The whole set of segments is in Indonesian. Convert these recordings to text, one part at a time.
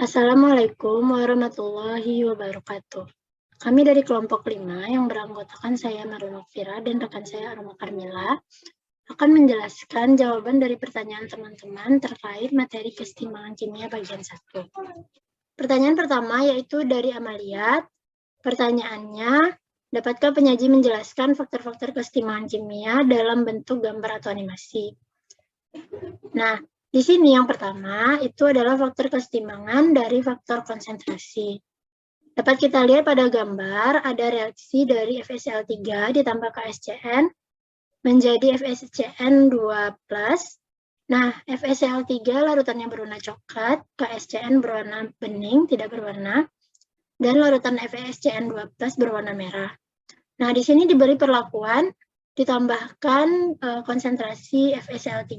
Assalamualaikum warahmatullahi wabarakatuh. Kami dari kelompok 5 yang beranggotakan saya Marluna Fira dan rekan saya Aroma Carmila akan menjelaskan jawaban dari pertanyaan teman-teman terkait materi kesetimbangan kimia bagian 1. Pertanyaan pertama yaitu dari Amalia. Pertanyaannya, dapatkah penyaji menjelaskan faktor-faktor kesetimbangan kimia dalam bentuk gambar atau animasi? Nah, di sini yang pertama itu adalah faktor kesetimbangan dari faktor konsentrasi. Dapat kita lihat pada gambar ada reaksi dari FeSiO3 ditambah KSCN menjadi FeSCN2+. Nah, FeSiO3 larutannya berwarna coklat, KSCN berwarna bening, tidak berwarna, dan larutan FeSCN2+ berwarna merah. Nah, di sini diberi perlakuan ditambahkan konsentrasi FeSiO3.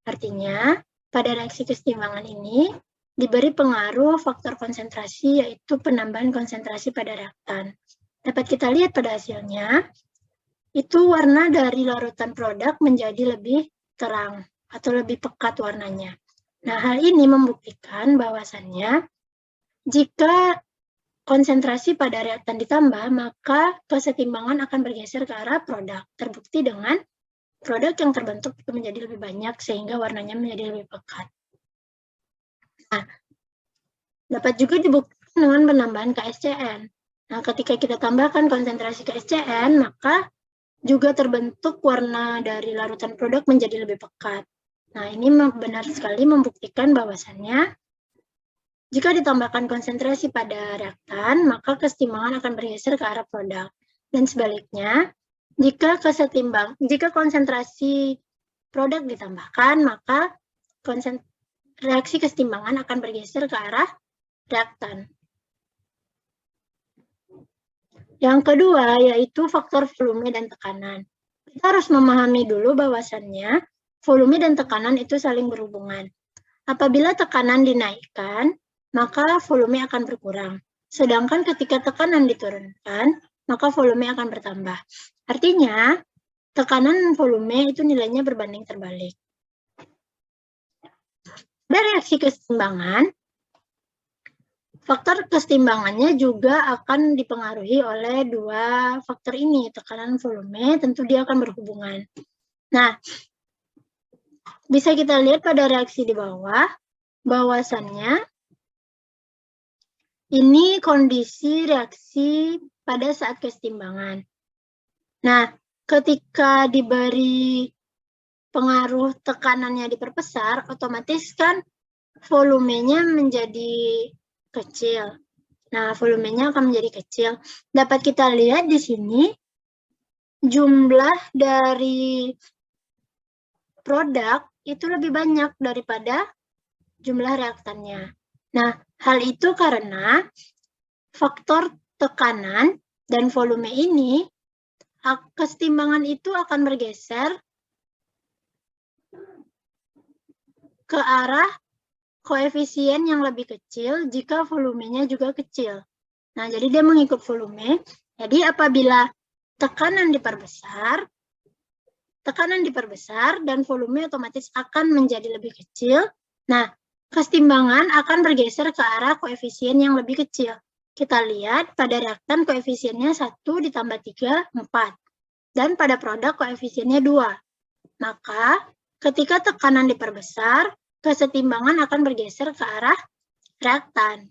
Artinya, pada reaksi kesetimbangan ini diberi pengaruh faktor konsentrasi yaitu penambahan konsentrasi pada reaktan. Dapat kita lihat pada hasilnya, itu warna dari larutan produk menjadi lebih terang atau lebih pekat warnanya. Nah, hal ini membuktikan bahwasannya jika konsentrasi pada reaktan ditambah, maka kesetimbangan akan bergeser ke arah produk. Terbukti dengan produk yang terbentuk menjadi lebih banyak sehingga warnanya menjadi lebih pekat. Nah, dapat juga dibuktikan dengan penambahan KSCN. Nah, ketika kita tambahkan konsentrasi KSCN, maka juga terbentuk warna dari larutan produk menjadi lebih pekat. Nah, ini benar sekali membuktikan bahwasannya jika ditambahkan konsentrasi pada reaktan, maka kesetimbangan akan bergeser ke arah produk. Dan sebaliknya, jika konsentrasi produk ditambahkan, maka reaksi kesetimbangan akan bergeser ke arah reaktan. Yang kedua, yaitu faktor volume dan tekanan. Kita harus memahami dulu bahwasannya volume dan tekanan itu saling berhubungan. Apabila tekanan dinaikkan, maka volume akan berkurang. Sedangkan ketika tekanan diturunkan, maka volume akan bertambah. Artinya, tekanan volume itu nilainya berbanding terbalik. Pada reaksi kesetimbangan, faktor kesetimbangannya juga akan dipengaruhi oleh dua faktor ini, tekanan volume, tentu dia akan berhubungan. Nah, bisa kita lihat pada reaksi di bawah, bahwasannya ini kondisi reaksi pada saat kesetimbangan. Nah, ketika diberi pengaruh tekanannya diperbesar, otomatis kan volumenya menjadi kecil. Nah, volumenya akan menjadi kecil. Dapat kita lihat di sini, jumlah dari produk itu lebih banyak daripada jumlah reaktannya. Nah, hal itu karena faktor tekanan dan volume ini, kesetimbangan itu akan bergeser ke arah koefisien yang lebih kecil jika volumenya juga kecil. Nah, jadi dia mengikut volume. Jadi apabila tekanan diperbesar dan volume otomatis akan menjadi lebih kecil. Nah, kesetimbangan akan bergeser ke arah koefisien yang lebih kecil. Kita lihat pada reaktan koefisiennya 1 ditambah 3, 4. Dan pada produk koefisiennya 2. Maka ketika tekanan diperbesar, kesetimbangan akan bergeser ke arah reaktan.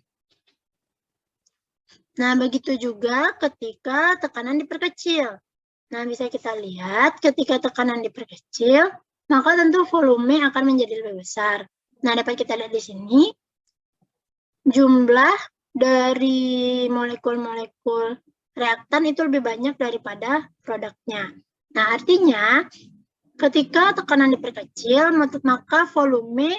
Nah, begitu juga ketika tekanan diperkecil. Nah, bisa kita lihat ketika tekanan diperkecil, maka tentu volume akan menjadi lebih besar. Nah, dapat kita lihat di sini, jumlah dari molekul-molekul reaktan itu lebih banyak daripada produknya. Nah, artinya ketika tekanan diperkecil, maka volume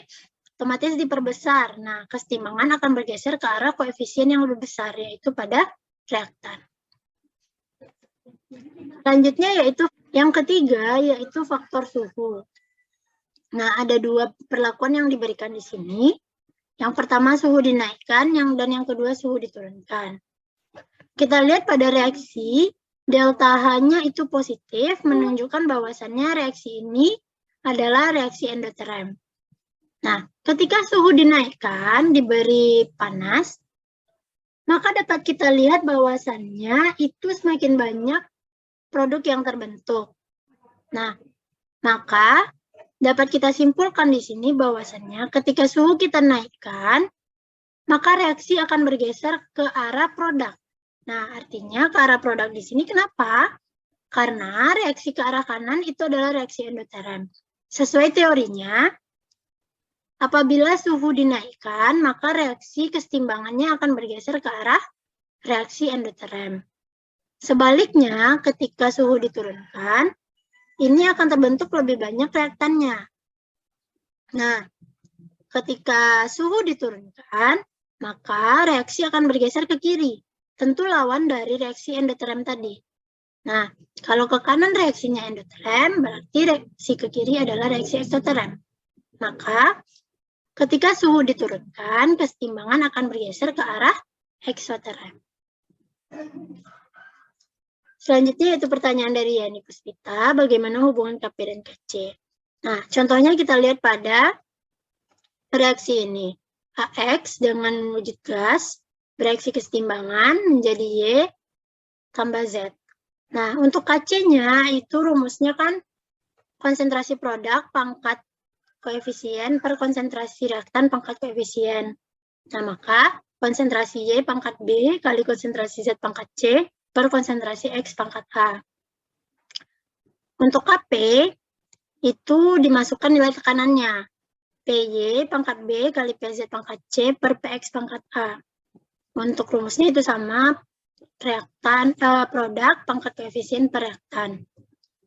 otomatis diperbesar. Nah, kesetimbangan akan bergeser ke arah koefisien yang lebih besar, yaitu pada reaktan. Selanjutnya yaitu yang ketiga, yaitu faktor suhu. Nah, ada dua perlakuan yang diberikan di sini. Yang pertama suhu dinaikkan, dan yang kedua suhu diturunkan. Kita lihat pada reaksi, delta H-nya itu positif, menunjukkan bahwasannya reaksi ini adalah reaksi endoterm. Nah, ketika suhu dinaikkan, diberi panas, maka dapat kita lihat bahwasannya itu semakin banyak produk yang terbentuk. Nah, maka dapat kita simpulkan di sini bahwasannya ketika suhu kita naikkan, maka reaksi akan bergeser ke arah produk. Nah, artinya ke arah produk di sini kenapa? Karena reaksi ke arah kanan itu adalah reaksi endoterm. Sesuai teorinya, apabila suhu dinaikkan, maka reaksi kesetimbangannya akan bergeser ke arah reaksi endoterm. Sebaliknya, ketika suhu diturunkan, ini akan terbentuk lebih banyak reaktannya. Nah, ketika suhu diturunkan, maka reaksi akan bergeser ke kiri. Tentu lawan dari reaksi endoterm tadi. Nah, kalau ke kanan reaksinya endoterm, berarti reaksi ke kiri adalah reaksi eksoterm. Maka, ketika suhu diturunkan, kesetimbangan akan bergeser ke arah eksoterm. Selanjutnya yaitu pertanyaan dari Yani Puspita, bagaimana hubungan Kp dan Kc? Nah, contohnya kita lihat pada reaksi ini. AX dengan wujud gas, bereaksi kesetimbangan menjadi Y tambah Z. Nah, untuk Kc-nya itu rumusnya kan konsentrasi produk pangkat koefisien per konsentrasi reaktan pangkat koefisien. Nah, maka konsentrasi Y pangkat B kali konsentrasi Z pangkat C per konsentrasi X pangkat A. Untuk Kp, itu dimasukkan nilai tekanannya. PY pangkat B kali PZ pangkat C per PX pangkat A. Untuk rumusnya itu sama, reaktan produk pangkat koefisien per reaktan.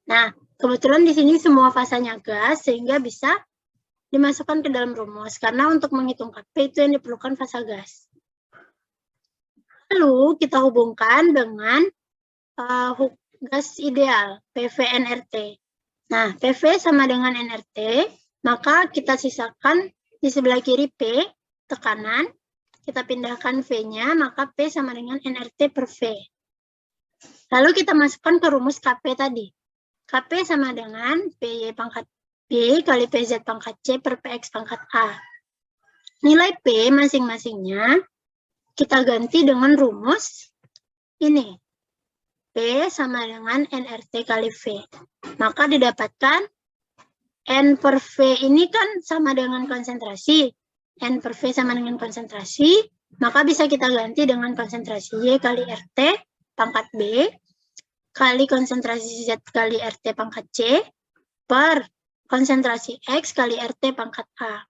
Nah, kebetulan di sini semua fasanya gas, sehingga bisa dimasukkan ke dalam rumus. Karena untuk menghitung Kp itu yang diperlukan fasa gas. Lalu kita hubungkan dengan gas ideal, PV nRT. Nah, PV sama dengan nRT, maka kita sisakan di sebelah kiri P, tekanan, kita pindahkan V-nya, maka P sama dengan nRT per V. Lalu kita masukkan ke rumus Kp tadi. Kp sama dengan PY pangkat B kali PZ pangkat C per PX pangkat A. Nilai P masing-masingnya kita ganti dengan rumus ini. P sama dengan nRT kali V. Maka didapatkan N per V ini kan sama dengan konsentrasi. N per V sama dengan konsentrasi. Maka bisa kita ganti dengan konsentrasi Y kali RT pangkat B kali konsentrasi Z kali RT pangkat C per konsentrasi X kali RT pangkat A.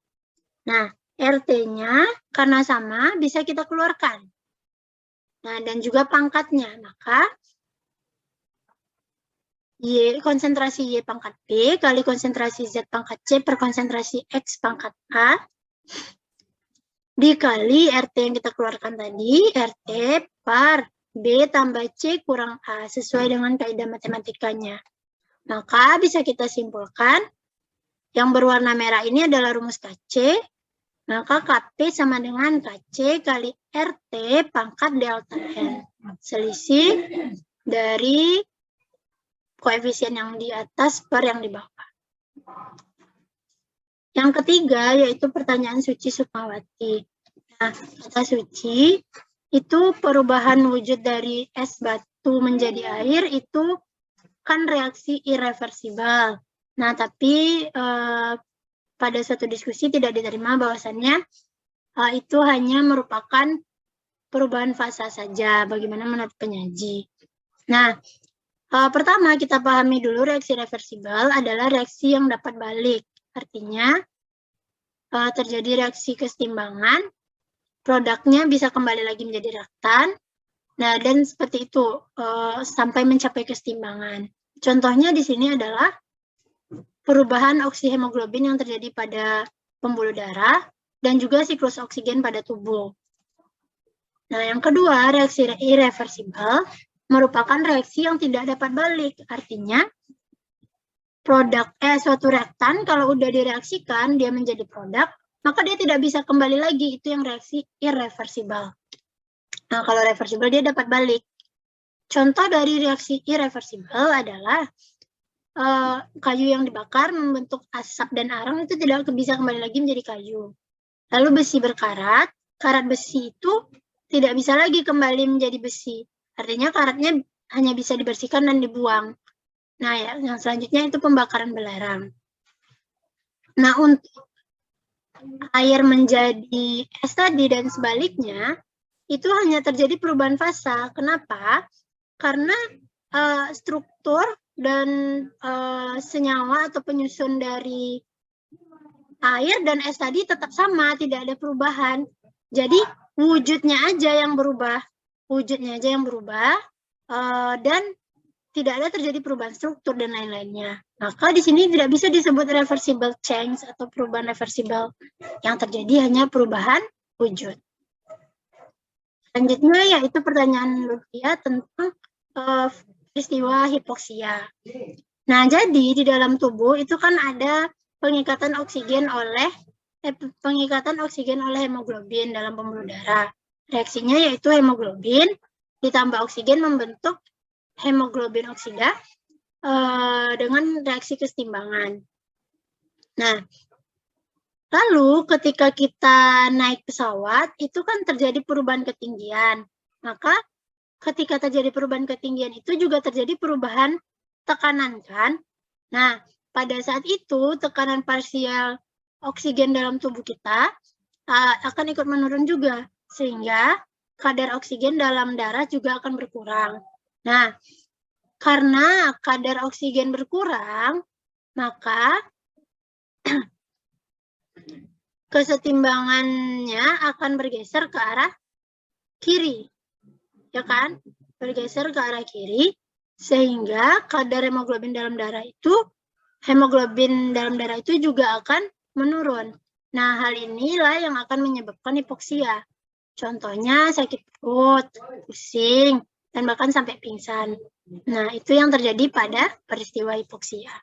Nah, RT-nya karena sama bisa kita keluarkan. Nah, dan juga pangkatnya. Maka Y, konsentrasi Y pangkat B kali konsentrasi Z pangkat C per konsentrasi X pangkat A dikali RT yang kita keluarkan tadi, RT per B tambah C kurang A, sesuai dengan kaidah matematikanya. Maka bisa kita simpulkan, yang berwarna merah ini adalah rumus Kc, maka Kp sama dengan Kc kali RT pangkat delta N. Selisih dari koefisien yang di atas per yang di bawah. Yang ketiga yaitu pertanyaan Suci Sukmawati. Nah, kata Suci, itu perubahan wujud dari es batu menjadi air itu kan reaksi irreversibel. Nah, tapi pada suatu diskusi tidak diterima bahwasannya itu hanya merupakan perubahan fasa saja, bagaimana menurut penyaji. Nah, pertama kita pahami dulu reaksi reversibel adalah reaksi yang dapat balik. Artinya terjadi reaksi kesetimbangan, produknya bisa kembali lagi menjadi reaktan. Nah, dan seperti itu sampai mencapai kesetimbangan. Contohnya di sini adalah perubahan oksihemoglobin yang terjadi pada pembuluh darah dan juga siklus oksigen pada tubuh. Nah, yang kedua, reaksi irreversibel merupakan reaksi yang tidak dapat balik. Artinya, suatu reaktan kalau udah direaksikan, dia menjadi produk, maka dia tidak bisa kembali lagi. Itu yang reaksi irreversibel. Nah, kalau reversibel dia dapat balik. Contoh dari reaksi irreversibel adalah kayu yang dibakar membentuk asap dan arang itu tidak bisa kembali lagi menjadi kayu. Lalu besi berkarat, karat besi itu tidak bisa lagi kembali menjadi besi. Artinya karatnya hanya bisa dibersihkan dan dibuang. Nah, ya, yang selanjutnya itu pembakaran belerang. Nah, untuk air menjadi es tadi dan sebaliknya, itu hanya terjadi perubahan fasa. Kenapa? Karena struktur dan senyawa atau penyusun dari air dan es tadi tetap sama, tidak ada perubahan. Jadi wujudnya aja yang berubah, dan tidak ada terjadi perubahan struktur dan lain-lainnya. Maka di sini tidak bisa disebut reversible change atau perubahan reversible. Yang terjadi hanya perubahan wujud. Selanjutnya yaitu pertanyaan Lutfia tentang peristiwa hipoksia. Nah, jadi di dalam tubuh itu kan ada pengikatan oksigen oleh hemoglobin dalam pembuluh darah. Reaksinya yaitu hemoglobin ditambah oksigen membentuk hemoglobin oksida dengan reaksi kesetimbangan. Nah, lalu ketika kita naik pesawat, itu kan terjadi perubahan ketinggian. Maka ketika terjadi perubahan ketinggian itu juga terjadi perubahan tekanan kan. Nah, pada saat itu tekanan parsial oksigen dalam tubuh kita akan ikut menurun juga. Sehingga kadar oksigen dalam darah juga akan berkurang. Nah, karena kadar oksigen berkurang, maka kesetimbangannya akan bergeser ke arah kiri, ya kan? Bergeser ke arah kiri, sehingga kadar hemoglobin dalam darah itu juga akan menurun. Nah, hal inilah yang akan menyebabkan hipoksia. Contohnya sakit perut, pusing, dan bahkan sampai pingsan. Nah, itu yang terjadi pada peristiwa hipoksia.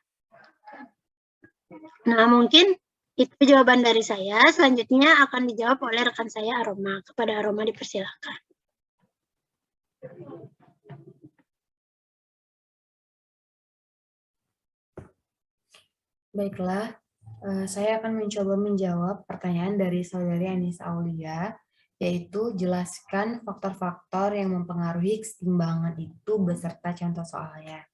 Nah, mungkin itu jawaban dari saya. Selanjutnya akan dijawab oleh rekan saya Aroma. Kepada Aroma dipersilakan. Baiklah, saya akan mencoba menjawab pertanyaan dari saudari Anissa Aulia, yaitu jelaskan faktor-faktor yang mempengaruhi kesetimbangan itu beserta contoh soalnya.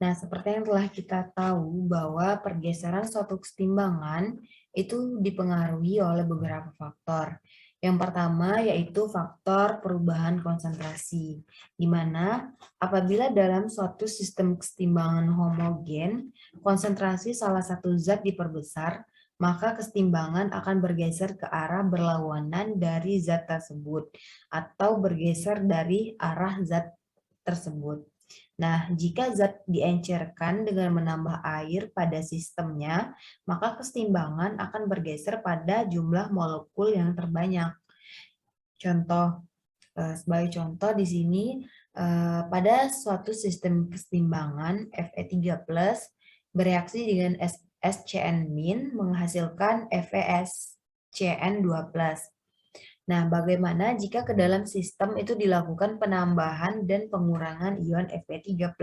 Nah, seperti yang telah kita tahu bahwa pergeseran suatu kesetimbangan itu dipengaruhi oleh beberapa faktor. Yang pertama yaitu faktor perubahan konsentrasi, di mana apabila dalam suatu sistem kesetimbangan homogen, konsentrasi salah satu zat diperbesar, maka kesetimbangan akan bergeser ke arah berlawanan dari zat tersebut, atau bergeser dari arah zat tersebut. Nah, jika zat diencerkan dengan menambah air pada sistemnya, maka kesetimbangan akan bergeser pada jumlah molekul yang terbanyak. Sebagai contoh di sini, pada suatu sistem kesetimbangan Fe3+ bereaksi dengan SCN- menghasilkan FeSCN2+. Nah, bagaimana jika ke dalam sistem itu dilakukan penambahan dan pengurangan ion Fe3+.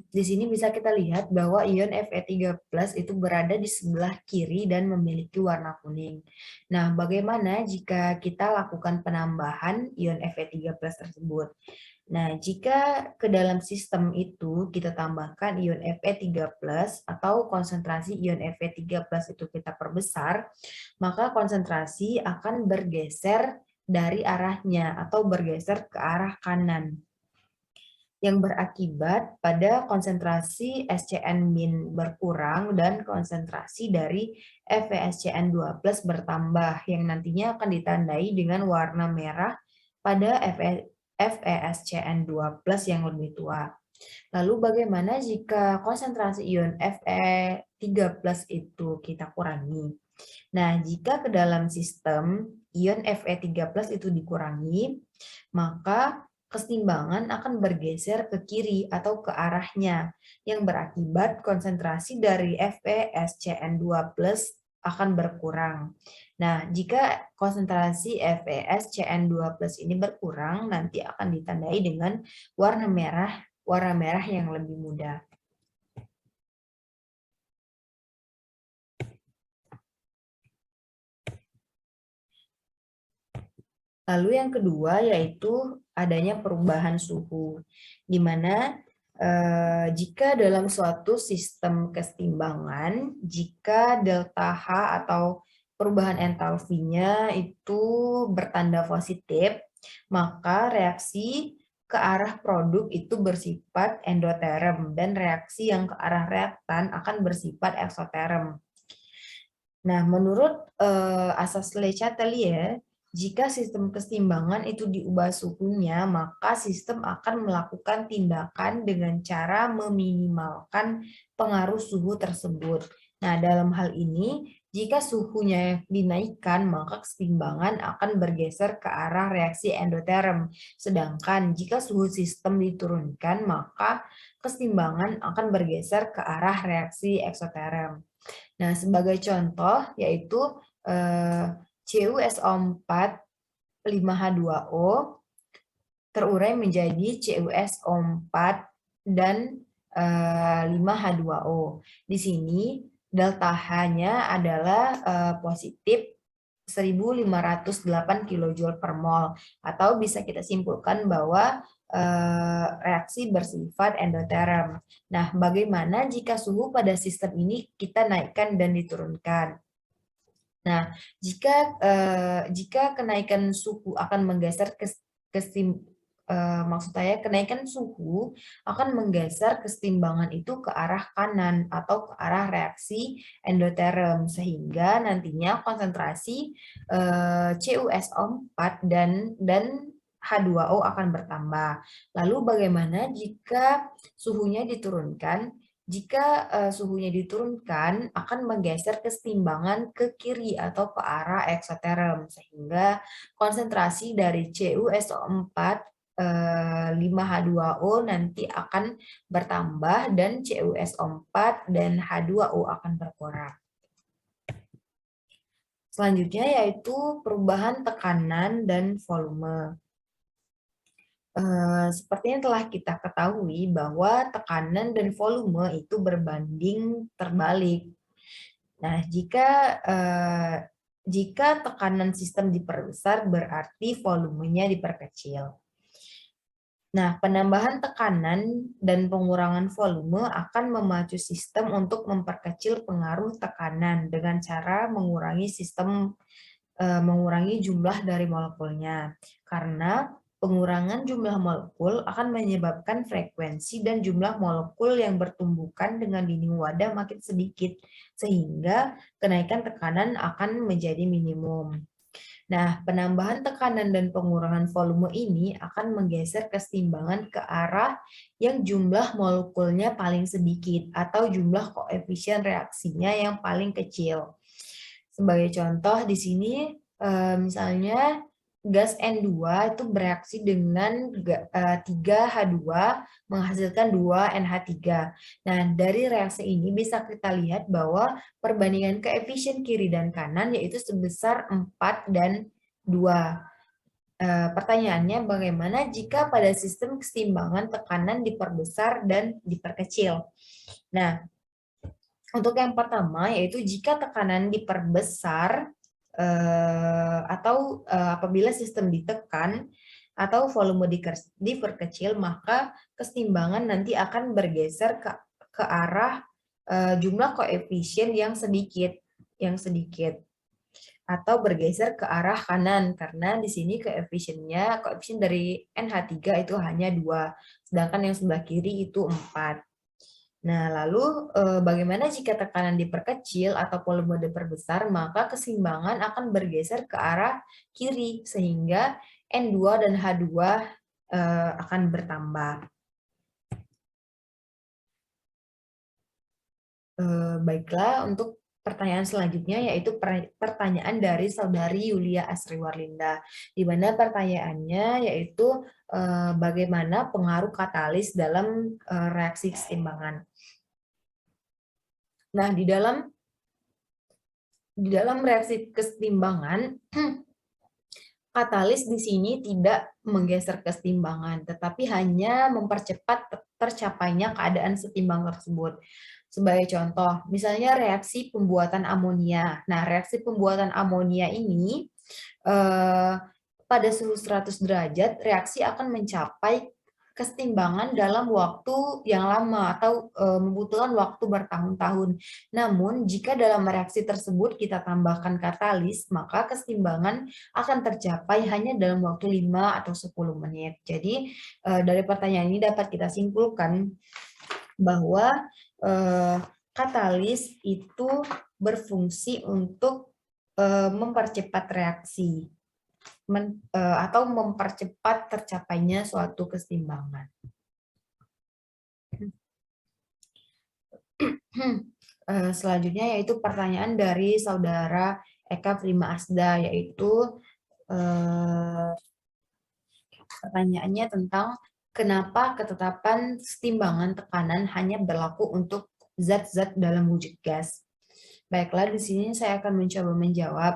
Di sini bisa kita lihat bahwa ion Fe3+ itu berada di sebelah kiri dan memiliki warna kuning. Nah, bagaimana jika kita lakukan penambahan ion Fe3+ tersebut? Nah, jika ke dalam sistem itu kita tambahkan ion Fe3+ atau konsentrasi ion Fe3+ itu kita perbesar, maka konsentrasi akan bergeser dari arahnya atau bergeser ke arah kanan, yang berakibat pada konsentrasi SCN- berkurang dan konsentrasi dari FeSCN2+ bertambah, yang nantinya akan ditandai dengan warna merah pada FeSCN2+ yang lebih tua. Lalu bagaimana jika konsentrasi ion Fe3+ itu kita kurangi? Nah, jika ke dalam sistem ion Fe3+ itu dikurangi, maka kesetimbangan akan bergeser ke kiri atau ke arahnya, yang berakibat konsentrasi dari FeSCN2+ akan berkurang. Nah, jika konsentrasi FeSCN2+ ini berkurang, nanti akan ditandai dengan warna merah yang lebih muda. Lalu yang kedua yaitu adanya perubahan suhu, di mana jika dalam suatu sistem kesetimbangan, jika delta H atau perubahan entalpinya itu bertanda positif, maka reaksi ke arah produk itu bersifat endoterm dan reaksi yang ke arah reaktan akan bersifat eksoterm. Nah, menurut asas Le Chatelier, jika sistem keseimbangan itu diubah suhunya, maka sistem akan melakukan tindakan dengan cara meminimalkan pengaruh suhu tersebut. Nah, dalam hal ini, jika suhunya dinaikkan, maka keseimbangan akan bergeser ke arah reaksi endoterm. Sedangkan jika suhu sistem diturunkan, maka keseimbangan akan bergeser ke arah reaksi eksoterm. Nah, sebagai contoh yaitu CuSO4 5H2O terurai menjadi CuSO4 dan 5H2O. Di sini delta H-nya adalah positif 1508 kJ per mol, atau bisa kita simpulkan bahwa reaksi bersifat endoterm. Nah, bagaimana jika suhu pada sistem ini kita naikkan dan diturunkan? Nah, jika kenaikan suhu akan menggeser maksud saya kenaikan suhu akan menggeser kesetimbangan itu ke arah kanan atau ke arah reaksi endoterm, sehingga nantinya konsentrasi CuSO4 dan H2O akan bertambah. Lalu bagaimana jika suhunya diturunkan? Jika suhunya diturunkan, akan menggeser kesetimbangan ke kiri atau ke arah eksoterm, sehingga konsentrasi dari CuSO4 5H2O nanti akan bertambah dan CuSO4 dan H2O akan berkurang. Selanjutnya yaitu perubahan tekanan dan volume. Seperti yang telah kita ketahui bahwa tekanan dan volume itu berbanding terbalik. Nah, jika tekanan sistem diperbesar berarti volumenya diperkecil. Nah, penambahan tekanan dan pengurangan volume akan memacu sistem untuk memperkecil pengaruh tekanan dengan cara mengurangi jumlah dari molekulnya. Karena pengurangan jumlah molekul akan menyebabkan frekuensi dan jumlah molekul yang bertumbukan dengan dinding wadah makin sedikit, sehingga kenaikan tekanan akan menjadi minimum. Nah, penambahan tekanan dan pengurangan volume ini akan menggeser keseimbangan ke arah yang jumlah molekulnya paling sedikit atau jumlah koefisien reaksinya yang paling kecil. Sebagai contoh di sini misalnya gas N2 itu bereaksi dengan 3H2 menghasilkan 2NH3. Nah, dari reaksi ini bisa kita lihat bahwa perbandingan koefisien kiri dan kanan yaitu sebesar 4 dan 2. Pertanyaannya, bagaimana jika pada sistem keseimbangan tekanan diperbesar dan diperkecil? Nah, untuk yang pertama yaitu jika tekanan diperbesar atau apabila sistem ditekan atau volume diperkecil, maka keseimbangan nanti akan bergeser ke arah jumlah koefisien yang sedikit atau bergeser ke arah kanan, karena di sini koefisien dari NH3 itu hanya 2, sedangkan yang sebelah kiri itu 4. Nah, lalu bagaimana jika tekanan diperkecil atau volume diperbesar, maka keseimbangan akan bergeser ke arah kiri, sehingga N2 dan H2 akan bertambah. Baiklah, untuk pertanyaan selanjutnya yaitu pertanyaan dari saudari Yulia Asriwarlinda, di mana pertanyaannya yaitu bagaimana pengaruh katalis dalam reaksi keseimbangan. Nah, di dalam reaksi keseimbangan, katalis di sini tidak menggeser keseimbangan, tetapi hanya mempercepat tercapainya keadaan setimbang tersebut. Sebagai contoh, misalnya reaksi pembuatan amonia. Nah, reaksi pembuatan amonia ini pada suhu 100 derajat, reaksi akan mencapai kesetimbangan dalam waktu yang lama atau membutuhkan waktu bertahun-tahun. Namun, jika dalam reaksi tersebut kita tambahkan katalis, maka kesetimbangan akan tercapai hanya dalam waktu 5 atau 10 menit. Jadi, dari pertanyaan ini dapat kita simpulkan bahwa katalis itu berfungsi untuk mempercepat reaksi atau mempercepat tercapainya suatu kesetimbangan. Selanjutnya yaitu pertanyaan dari saudara Eka Prima Asda, yaitu pertanyaannya tentang kenapa ketetapan kesetimbangan tekanan hanya berlaku untuk zat-zat dalam wujud gas. Baiklah, di sini saya akan mencoba menjawab.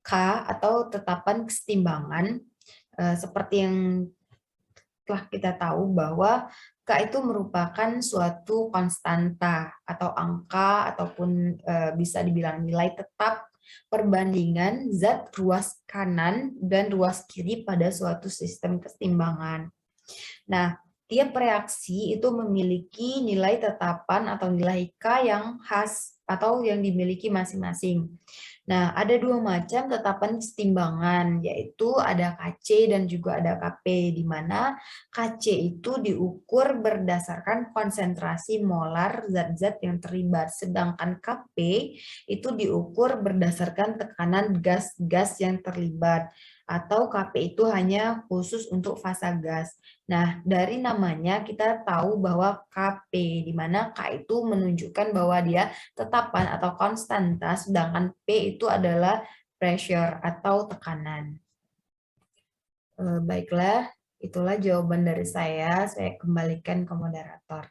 K atau tetapan kesetimbangan, seperti yang telah kita tahu bahwa K itu merupakan suatu konstanta atau angka ataupun bisa dibilang nilai tetap perbandingan zat ruas kanan dan ruas kiri pada suatu sistem kesetimbangan. Nah, tiap reaksi itu memiliki nilai tetapan atau nilai K yang khas atau yang dimiliki masing-masing. Nah, ada dua macam tetapan kesetimbangan, yaitu ada Kc dan juga ada Kp, di mana Kc itu diukur berdasarkan konsentrasi molar zat-zat yang terlibat, sedangkan Kp itu diukur berdasarkan tekanan gas-gas yang terlibat, atau Kp itu hanya khusus untuk fasa gas. Nah, dari namanya kita tahu bahwa Kp, di mana K itu menunjukkan bahwa dia tetapan atau konstanta, sedangkan P itu adalah pressure atau tekanan. Baiklah, itulah jawaban dari saya. Saya kembalikan ke moderator.